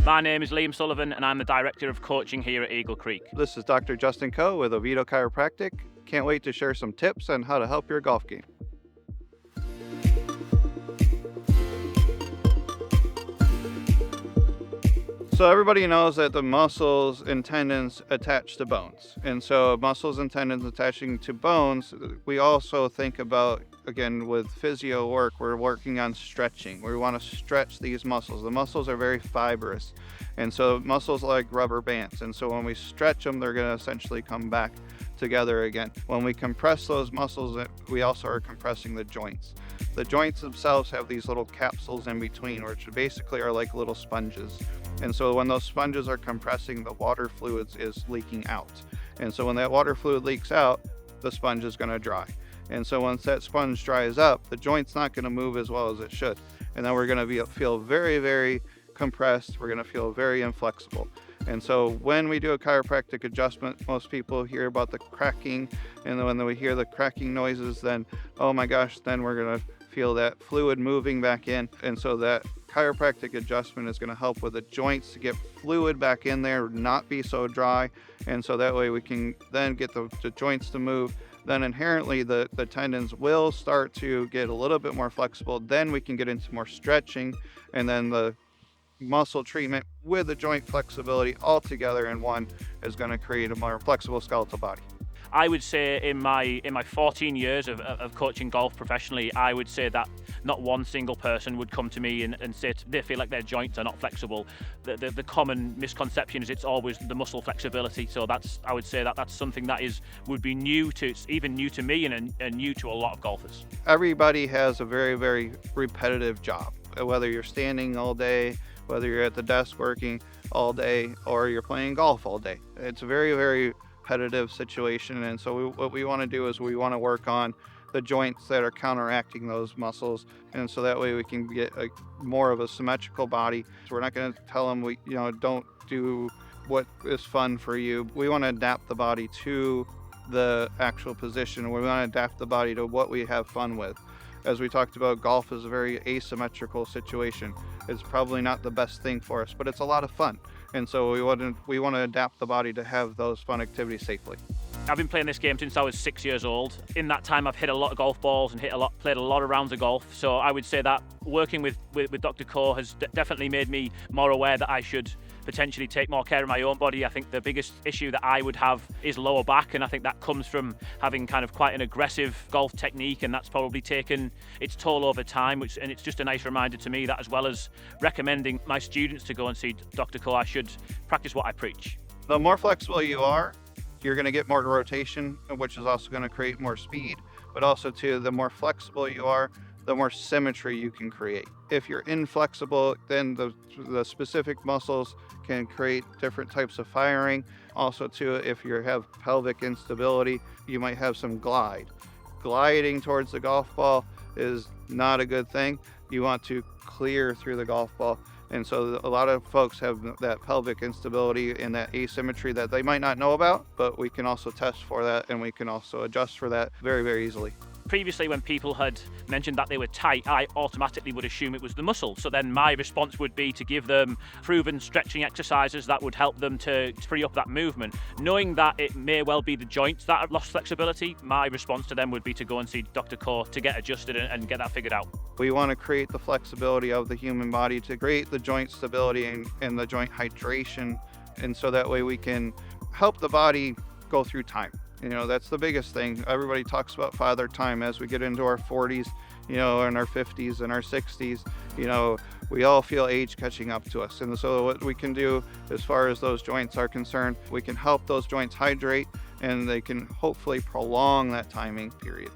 My name is Liam Sullivan and I'm the Director of Coaching here at Eagle Creek. This is Dr. Justin Coe with Oviedo Chiropractic. Can't wait to share some tips on how to help your golf game. So everybody knows that the muscles and tendons attach to bones. And so muscles and tendons attaching to bones, we also think about, again, with physio work, we're working on stretching. We want to stretch these muscles. The muscles are very fibrous. And so muscles are like rubber bands. And so when we stretch them, they're going to essentially come back together again. When we compress those muscles, we also are compressing the joints. The joints themselves have these little capsules in between, which basically are like little sponges. And so when those sponges are compressing, the water fluids is leaking out. And so when that water fluid leaks out, the sponge is going to dry. And so once that sponge dries up, the joint's not going to move as well as it should. And then we're going to feel very, very compressed. We're going to feel very inflexible. And so when we do a chiropractic adjustment, most people hear about the cracking. And then when we hear the cracking noises, then, oh my gosh, then we're going to feel that fluid moving back in. And so that chiropractic adjustment is going to help with the joints to get fluid back in there, not be so dry. And so that way we can then get the joints to move. Then inherently the tendons will start to get a little bit more flexible. Then we can get into more stretching, and then the muscle treatment with the joint flexibility all together in one is going to create a more flexible skeletal body. I would say in my 14 years of coaching golf professionally, I would say that not one single person would come to me and say they feel like their joints are not flexible. The common misconception is it's always the muscle flexibility. So I would say that's something that would be new to, it's even new to me and new to a lot of golfers. Everybody has a very, very repetitive job, whether you're standing all day, whether you're at the desk working all day, or you're playing golf all day. It's a very, very repetitive situation. And so what we want to do is we want to work on the joints that are counteracting those muscles. And so that way we can get more of a symmetrical body. So we're not going to tell them, don't do what is fun for you. We want to adapt the body to the actual position. We want to adapt the body to what we have fun with. As we talked about, golf is a very asymmetrical situation. It's probably not the best thing for us, but it's a lot of fun. And so we want to adapt the body to have those fun activities safely. I've been playing this game since I was 6 years old. In that time, I've hit a lot of golf balls and played a lot of rounds of golf. So I would say that working with Dr. Coe has definitely made me more aware that I should potentially take more care of my own body. I think the biggest issue that I would have is lower back, and I think that comes from having kind of quite an aggressive golf technique, and that's probably taken its toll over time, and it's just a nice reminder to me that, as well as recommending my students to go and see Dr. Coe, I should practice what I preach. The more flexible you are, you're going to get more rotation, which is also going to create more speed, but also too, the more flexible you are, the more symmetry you can create. If you're inflexible, then the specific muscles can create different types of firing. Also too, if you have pelvic instability, you might have some glide. Gliding towards the golf ball is not a good thing. You want to clear through the golf ball. And so a lot of folks have that pelvic instability and that asymmetry that they might not know about, but we can also test for that, and we can also adjust for that very, very easily. Previously, when people had mentioned that they were tight, I automatically would assume it was the muscle. So then my response would be to give them proven stretching exercises that would help them to free up that movement. Knowing that it may well be the joints that have lost flexibility, my response to them would be to go and see Dr. Coe to get adjusted and get that figured out. We want to create the flexibility of the human body to create the joint stability and the joint hydration. And so that way we can help the body go through time. That's the biggest thing. Everybody talks about father time as we get into our 40s, in our 50s and our 60s, we all feel age catching up to us. And so what we can do as far as those joints are concerned, we can help those joints hydrate, and they can hopefully prolong that timing period.